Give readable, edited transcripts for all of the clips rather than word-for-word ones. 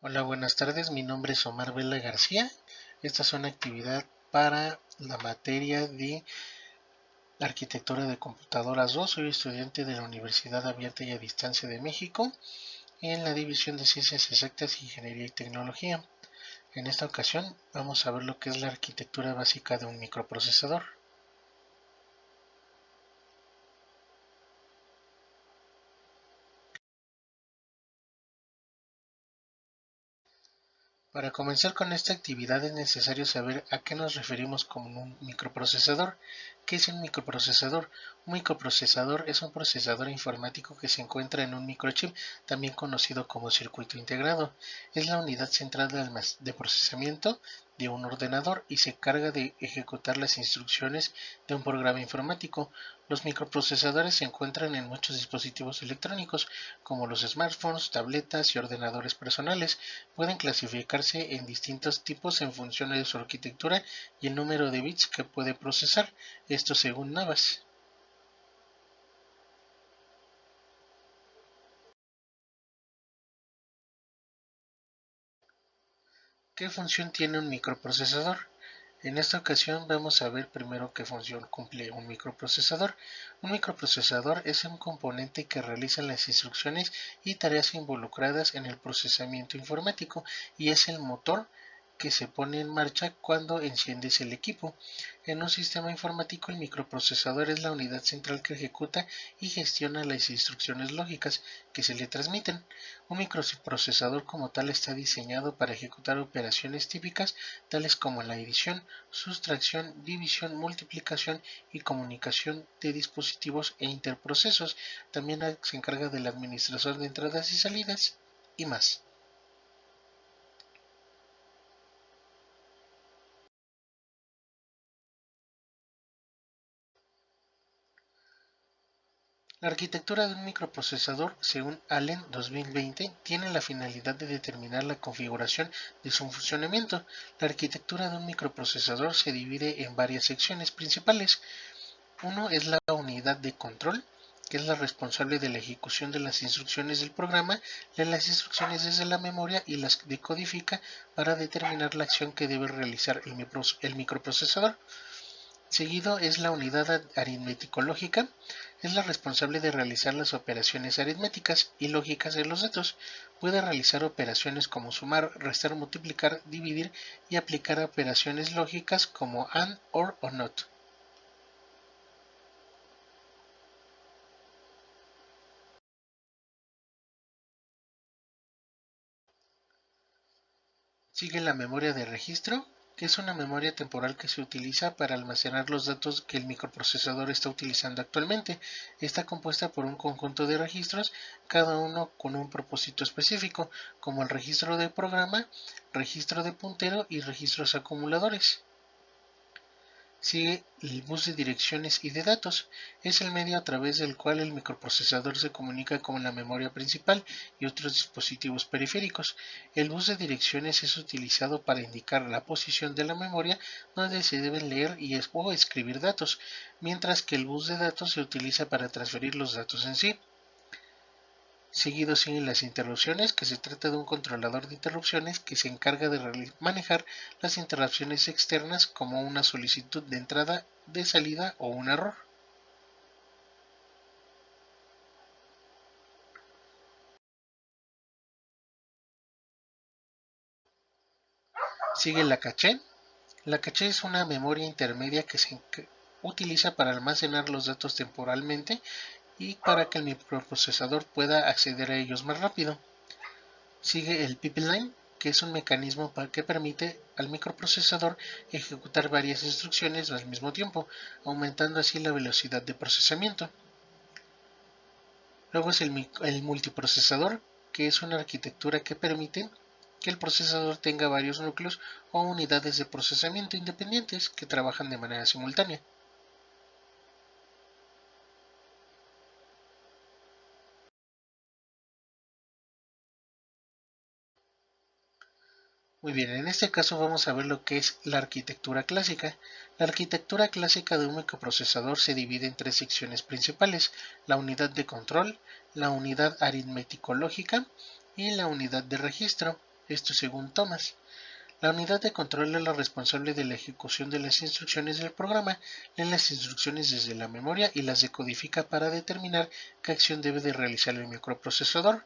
Hola, buenas tardes. Mi nombre es Omar Vela García. Esta es una actividad para la materia de Arquitectura de Computadoras 2. Soy estudiante de la Universidad Abierta y a Distancia de México en la División de Ciencias Exactas, Ingeniería y Tecnología. En esta ocasión vamos a ver lo que es la arquitectura básica de un microprocesador. Para comenzar con esta actividad es necesario saber a qué nos referimos con un microprocesador. ¿Qué es un microprocesador? Un microprocesador es un procesador informático que se encuentra en un microchip, también conocido como circuito integrado. Es la unidad central de procesamiento de un ordenador y se encarga de ejecutar las instrucciones de un programa informático. Los microprocesadores se encuentran en muchos dispositivos electrónicos, como los smartphones, tabletas y ordenadores personales. Pueden clasificarse en distintos tipos en función de su arquitectura y el número de bits que puede procesar, esto según Navas. ¿Qué función tiene un microprocesador? En esta ocasión vamos a ver primero qué función cumple un microprocesador. Un microprocesador es un componente que realiza las instrucciones y tareas involucradas en el procesamiento informático y es el motor que se pone en marcha cuando enciendes el equipo. En un sistema informático, el microprocesador es la unidad central que ejecuta y gestiona las instrucciones lógicas que se le transmiten. Un microprocesador como tal está diseñado para ejecutar operaciones típicas tales como la edición, sustracción, división, multiplicación y comunicación de dispositivos e interprocesos. También se encarga de la administración de entradas y salidas y más. La arquitectura de un microprocesador, según Allen 2020, tiene la finalidad de determinar la configuración de su funcionamiento. La arquitectura de un microprocesador se divide en varias secciones principales. Uno es la unidad de control, que es la responsable de la ejecución de las instrucciones del programa, lee las instrucciones desde la memoria y las decodifica para determinar la acción que debe realizar el microprocesador. Seguido es la unidad aritmético-lógica, es la responsable de realizar las operaciones aritméticas y lógicas de los datos. Puede realizar operaciones como sumar, restar, multiplicar, dividir y aplicar operaciones lógicas como AND, OR o NOT. Sigue la memoria de registro, que es una memoria temporal que se utiliza para almacenar los datos que el microprocesador está utilizando actualmente. Está compuesta por un conjunto de registros, cada uno con un propósito específico, como el registro de programa, registro de puntero y registros acumuladores. Sigue el bus de direcciones y de datos. Es el medio a través del cual el microprocesador se comunica con la memoria principal y otros dispositivos periféricos. El bus de direcciones es utilizado para indicar la posición de la memoria donde se deben leer o escribir datos, mientras que el bus de datos se utiliza para transferir los datos en sí. Seguido siguen las interrupciones, que se trata de un controlador de interrupciones que se encarga de manejar las interrupciones externas como una solicitud de entrada, de salida o un error. Sigue la caché. La caché es una memoria intermedia que se utiliza para almacenar los datos temporalmente y para que el microprocesador pueda acceder a ellos más rápido. Sigue el pipeline, que es un mecanismo que permite al microprocesador ejecutar varias instrucciones al mismo tiempo, aumentando así la velocidad de procesamiento. Luego es el multiprocesador, que es una arquitectura que permite que el procesador tenga varios núcleos o unidades de procesamiento independientes que trabajan de manera simultánea. Muy bien, en este caso vamos a ver lo que es la arquitectura clásica. La arquitectura clásica de un microprocesador se divide en tres secciones principales: la unidad de control, la unidad aritmético-lógica y la unidad de registro. esto según Thomas. La unidad de control es la responsable de la ejecución de las instrucciones del programa, lee las instrucciones desde la memoria y las decodifica para determinar qué acción debe de realizar el microprocesador.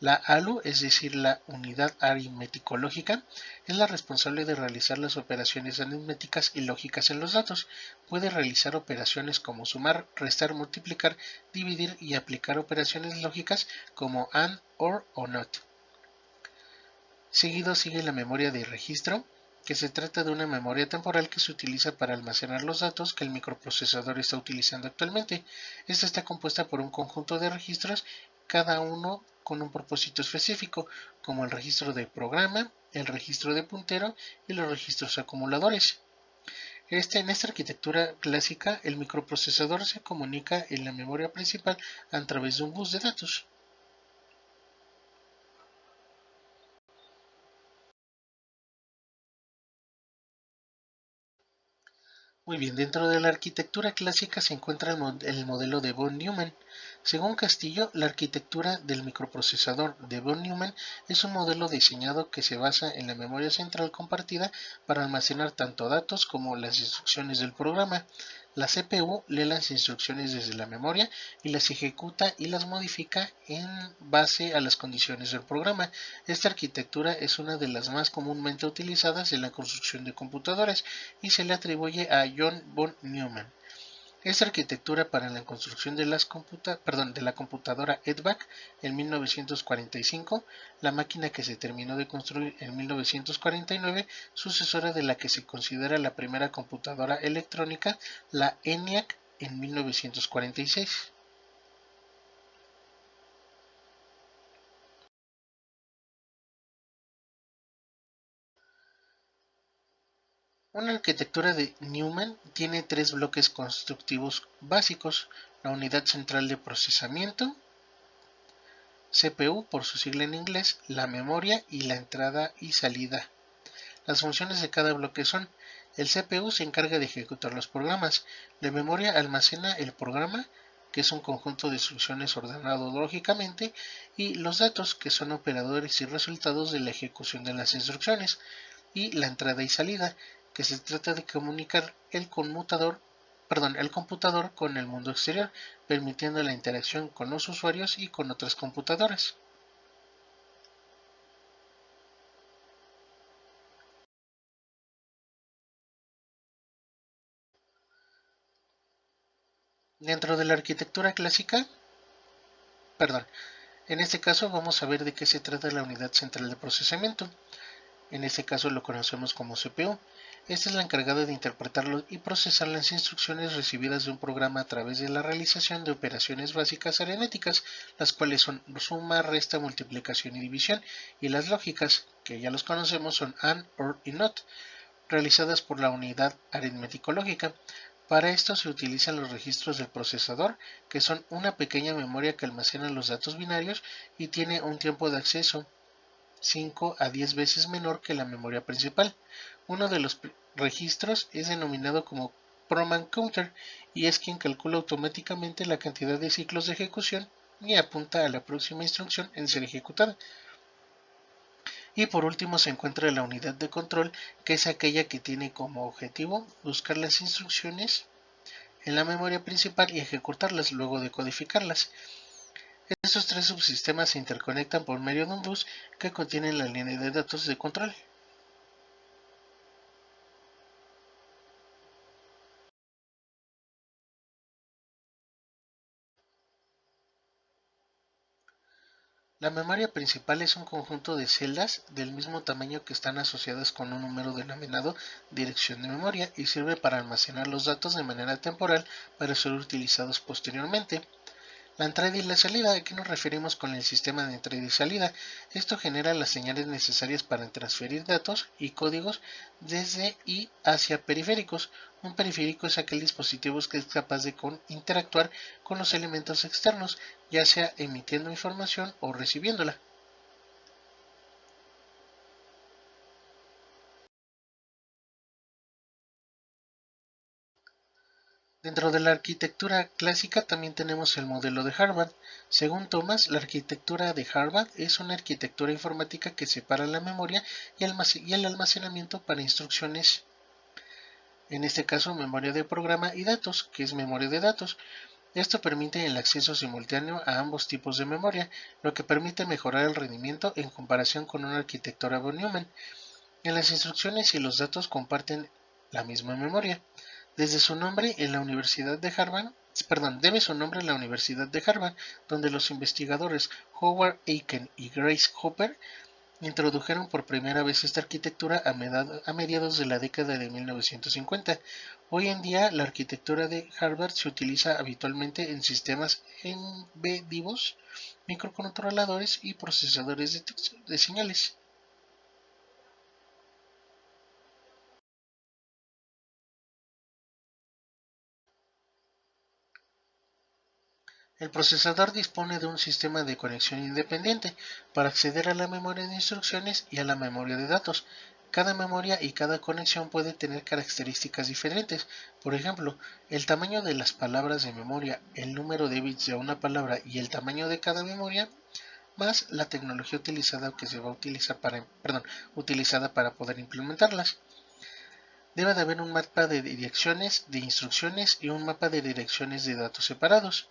La ALU, es decir, la unidad aritmético-lógica, es la responsable de realizar las operaciones aritméticas y lógicas en los datos. Puede realizar operaciones como sumar, restar, multiplicar, dividir y aplicar operaciones lógicas como AND, OR o NOT. Seguido sigue la memoria de registro, que se trata de una memoria temporal que se utiliza para almacenar los datos que el microprocesador está utilizando actualmente. Esta está compuesta por un conjunto de registros, cada uno con un propósito específico, como el registro de programa, el registro de puntero y los registros acumuladores. En esta arquitectura clásica, el microprocesador se comunica en la memoria principal a través de un bus de datos. Muy bien, dentro de la arquitectura clásica se encuentra el modelo de von Neumann. Según Castillo, la arquitectura del microprocesador de von Neumann es un modelo diseñado que se basa en la memoria central compartida para almacenar tanto datos como las instrucciones del programa. La CPU lee las instrucciones desde la memoria y las ejecuta y las modifica en base a las condiciones del programa. Esta arquitectura es una de las más comúnmente utilizadas en la construcción de computadoras y se le atribuye a John von Neumann. Esta arquitectura para la construcción de la computadora EDVAC en 1945, la máquina que se terminó de construir en 1949, sucesora de la que se considera la primera computadora electrónica, la ENIAC, en 1946. Una arquitectura de Neumann tiene tres bloques constructivos básicos: la unidad central de procesamiento, CPU por su sigla en inglés, la memoria y la entrada y salida. Las funciones de cada bloque son: el CPU se encarga de ejecutar los programas, la memoria almacena el programa, que es un conjunto de instrucciones ordenado lógicamente, y los datos, que son operadores y resultados de la ejecución de las instrucciones, y la entrada y salida, que se trata de comunicar el computador con el mundo exterior, permitiendo la interacción con los usuarios y con otras computadoras. Dentro de la arquitectura clásica, perdón, en este caso vamos a ver de qué se trata la unidad central de procesamiento. En este caso lo conocemos como CPU. Esta es la encargada de interpretar y procesar las instrucciones recibidas de un programa a través de la realización de operaciones básicas aritméticas, las cuales son suma, resta, multiplicación y división, y las lógicas, que ya los conocemos, son AND, OR y NOT, realizadas por la unidad aritmético-lógica. Para esto se utilizan los registros del procesador, que son una pequeña memoria que almacena los datos binarios y tiene un tiempo de acceso 5 a 10 veces menor que la memoria principal. Uno de los registros es denominado como Program Counter y es quien calcula automáticamente la cantidad de ciclos de ejecución y apunta a la próxima instrucción en ser ejecutada. Y por último se encuentra la unidad de control, que es aquella que tiene como objetivo buscar las instrucciones en la memoria principal y ejecutarlas luego de codificarlas. Estos tres subsistemas se interconectan por medio de un bus que contiene la línea de datos de control. La memoria principal es un conjunto de celdas del mismo tamaño que están asociadas con un número denominado dirección de memoria y sirve para almacenar los datos de manera temporal para ser utilizados posteriormente. La entrada y la salida, ¿a qué nos referimos con el sistema de entrada y salida? Esto genera las señales necesarias para transferir datos y códigos desde y hacia periféricos. Un periférico es aquel dispositivo que es capaz de interactuar con los elementos externos, ya sea emitiendo información o recibiéndola. Dentro de la arquitectura clásica también tenemos el modelo de Harvard. Según Thomas, la arquitectura de Harvard es una arquitectura informática que separa la memoria y el almacenamiento para instrucciones, en este caso memoria de programa y datos, que es memoria de datos. Esto permite el acceso simultáneo a ambos tipos de memoria, lo que permite mejorar el rendimiento en comparación con una arquitectura von Neumann. En las instrucciones y los datos comparten la misma memoria. Desde su nombre en la Universidad de Harvard, debe su nombre a la Universidad de Harvard, donde los investigadores Howard Aiken y Grace Hopper introdujeron por primera vez esta arquitectura a mediados de la década de 1950. Hoy en día, la arquitectura de Harvard se utiliza habitualmente en sistemas embebidos, microcontroladores y procesadores de señales. El procesador dispone de un sistema de conexión independiente para acceder a la memoria de instrucciones y a la memoria de datos. Cada memoria y cada conexión puede tener características diferentes. Por ejemplo, el tamaño de las palabras de memoria, el número de bits de una palabra y el tamaño de cada memoria, más la tecnología utilizada que se va a utilizar utilizada para poder implementarlas. Debe de haber un mapa de direcciones de instrucciones y un mapa de direcciones de datos separados.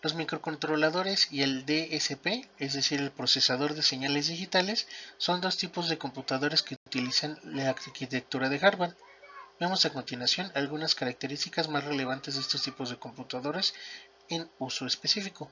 Los microcontroladores y el DSP, es decir, el procesador de señales digitales, son dos tipos de computadores que utilizan la arquitectura de Harvard. Vemos a continuación algunas características más relevantes de estos tipos de computadores en uso específico.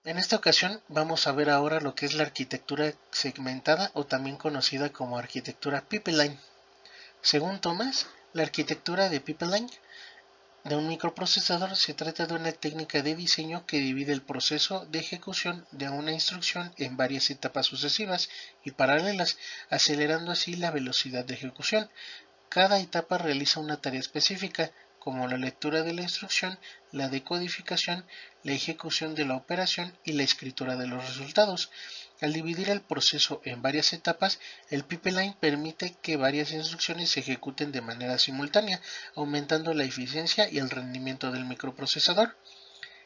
En esta ocasión vamos a ver ahora lo que es la arquitectura segmentada o también conocida como arquitectura pipeline. Según Thomas, la arquitectura de pipeline de un microprocesador se trata de una técnica de diseño que divide el proceso de ejecución de una instrucción en varias etapas sucesivas y paralelas, acelerando así la velocidad de ejecución. Cada etapa realiza una tarea específica, como la lectura de la instrucción, la decodificación, la ejecución de la operación y la escritura de los resultados. Al dividir el proceso en varias etapas, el pipeline permite que varias instrucciones se ejecuten de manera simultánea, aumentando la eficiencia y el rendimiento del microprocesador.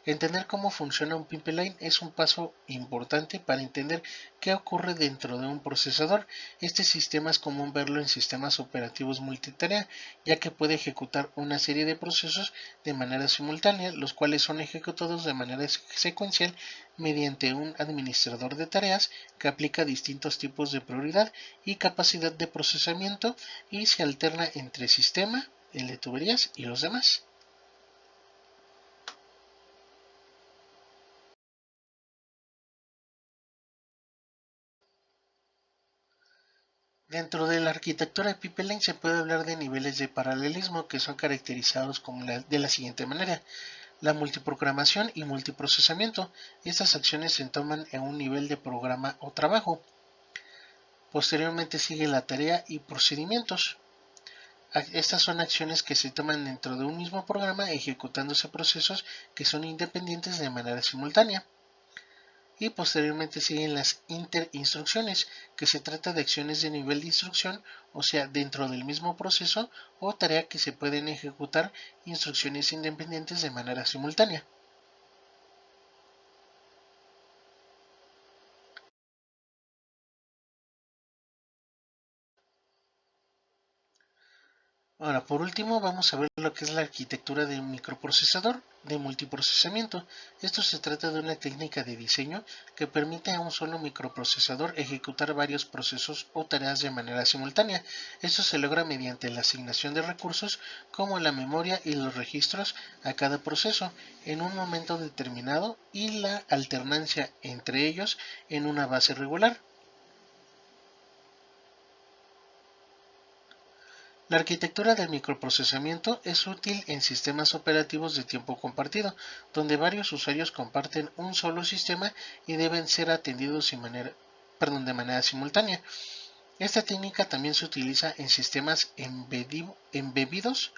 Entender cómo funciona un pipeline es un paso importante para entender qué ocurre dentro de un procesador. Este sistema es común verlo en sistemas operativos multitarea, ya que puede ejecutar una serie de procesos de manera simultánea, los cuales son ejecutados de manera secuencial mediante un administrador de tareas que aplica distintos tipos de prioridad y capacidad de procesamiento y se alterna entre sistema, el de tuberías y los demás. Dentro de la arquitectura de pipeline se puede hablar de niveles de paralelismo que son caracterizados de la siguiente manera: la multiprogramación y multiprocesamiento. Estas acciones se toman en un nivel de programa o trabajo. Posteriormente sigue la tarea y procedimientos. Estas son acciones que se toman dentro de un mismo programa ejecutándose procesos que son independientes de manera simultánea. Y posteriormente siguen las interinstrucciones, que se trata de acciones de nivel de instrucción, o sea, dentro del mismo proceso o tarea que se pueden ejecutar instrucciones independientes de manera simultánea. Ahora, por último, vamos a ver lo que es la arquitectura de un microprocesador de multiprocesamiento. Esto se trata de una técnica de diseño que permite a un solo microprocesador ejecutar varios procesos o tareas de manera simultánea. Esto se logra mediante la asignación de recursos como la memoria y los registros a cada proceso en un momento determinado y la alternancia entre ellos en una base regular. La arquitectura del microprocesamiento es útil en sistemas operativos de tiempo compartido, donde varios usuarios comparten un solo sistema y deben ser atendidos de manera simultánea. Esta técnica también se utiliza en sistemas embebidos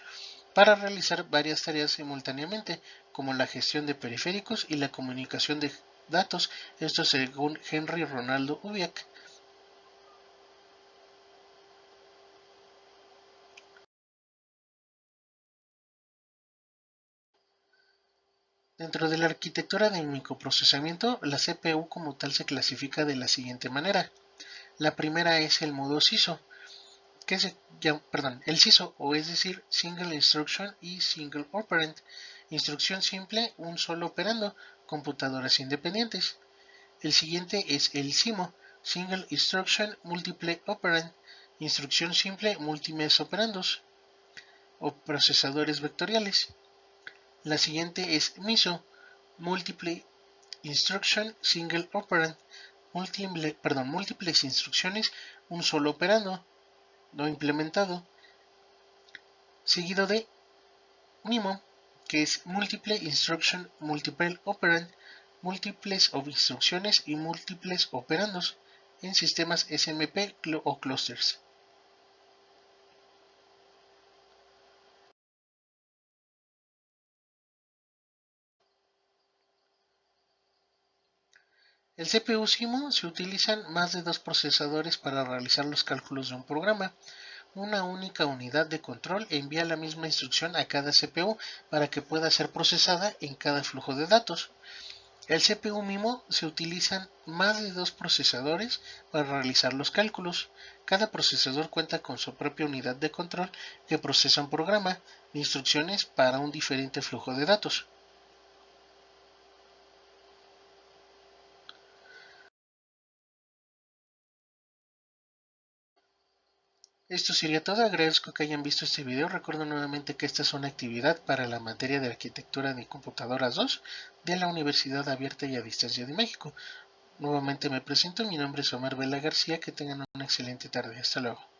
para realizar varias tareas simultáneamente, como la gestión de periféricos y la comunicación datos, esto según Henry Ronaldo Ubiac. Dentro de la arquitectura de microprocesamiento, la CPU como tal se clasifica de la siguiente manera. La primera es el modo SISO, el SISO, o es decir, Single Instruction y Single Operand, instrucción simple, un solo operando, computadoras independientes. El siguiente es el SIMO, Single Instruction Multiple Operand, instrucción simple, múltiples operandos, o procesadores vectoriales. La siguiente es MISO, Multiple Instruction Single Operand, múltiples instrucciones, un solo operando, no implementado, seguido de MIMO, que es Multiple Instruction Multiple Operand, múltiples instrucciones y múltiples operandos en sistemas SMP o clusters. El CPU SIMO se utilizan más de dos procesadores para realizar los cálculos de un programa. Una única unidad de control envía la misma instrucción a cada CPU para que pueda ser procesada en cada flujo de datos. El CPU MIMO se utilizan más de dos procesadores para realizar los cálculos. Cada procesador cuenta con su propia unidad de control que procesa un programa de instrucciones para un diferente flujo de datos. Esto sería todo, agradezco que hayan visto este video. Recuerdo nuevamente que esta es una actividad para la materia de Arquitectura de Computadoras 2 de la Universidad Abierta y a Distancia de México. Nuevamente me presento, mi nombre es Omar Vela García, que tengan una excelente tarde, hasta luego.